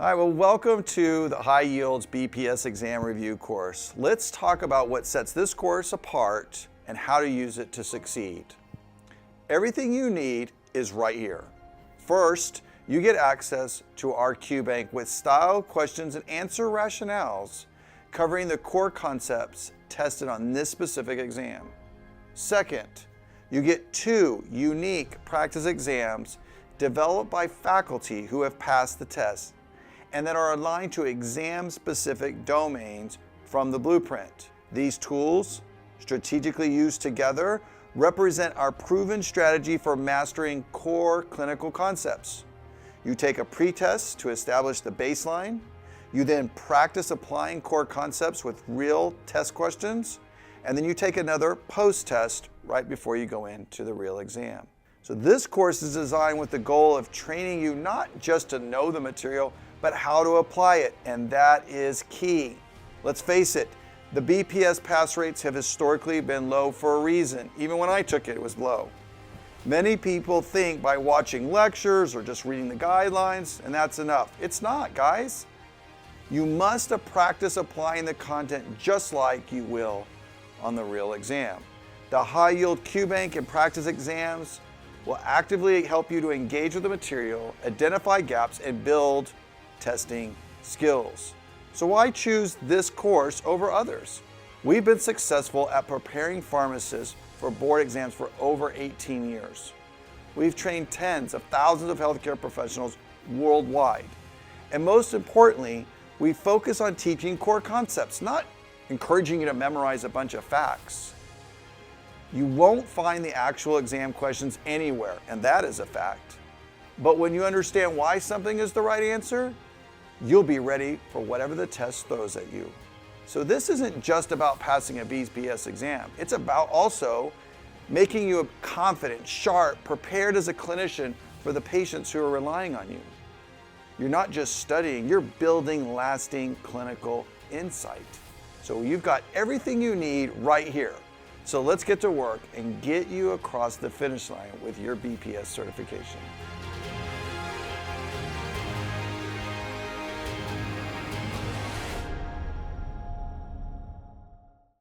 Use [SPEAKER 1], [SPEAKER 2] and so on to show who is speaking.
[SPEAKER 1] All right, well, welcome to the High Yields BPS exam review course. Let's talk about what sets this course apart and how to use it to succeed. Everything you need is right here. First, you get access to our QBank with style, questions, and answer rationales covering the core concepts tested on this specific exam. Second, you get 2 unique practice exams developed by faculty who have passed the test and that are aligned to exam-specific domains from the blueprint. These tools, strategically used together, represent our proven strategy for mastering core clinical concepts. You take a pretest to establish the baseline. You then practice applying core concepts with real test questions, and then you take another post-test right before you go into the real exam. So this course is designed with the goal of training you not just to know the material, but how to apply it, and that is key. Let's face it, the BPS pass rates have historically been low for a reason. Even when I took it, it was low. Many people think by watching lectures or just reading the guidelines, and that's enough. It's not, guys. You must practice applying the content just like you will on the real exam. The High Yield QBank and practice exams will actively help you to engage with the material, identify gaps, and build testing skills. So why choose this course over others? We've been successful at preparing pharmacists for board exams for over 18 years. We've trained tens of thousands of healthcare professionals worldwide. And most importantly, we focus on teaching core concepts, not encouraging you to memorize a bunch of facts. You won't find the actual exam questions anywhere, and that is a fact. But when you understand why something is the right answer, you'll be ready for whatever the test throws at you. So this isn't just about passing a BPS exam. It's about also making you confident, sharp, prepared as a clinician for the patients who are relying on you. You're not just studying, you're building lasting clinical insight. So you've got everything you need right here. So let's get to work and get you across the finish line with your BPS certification.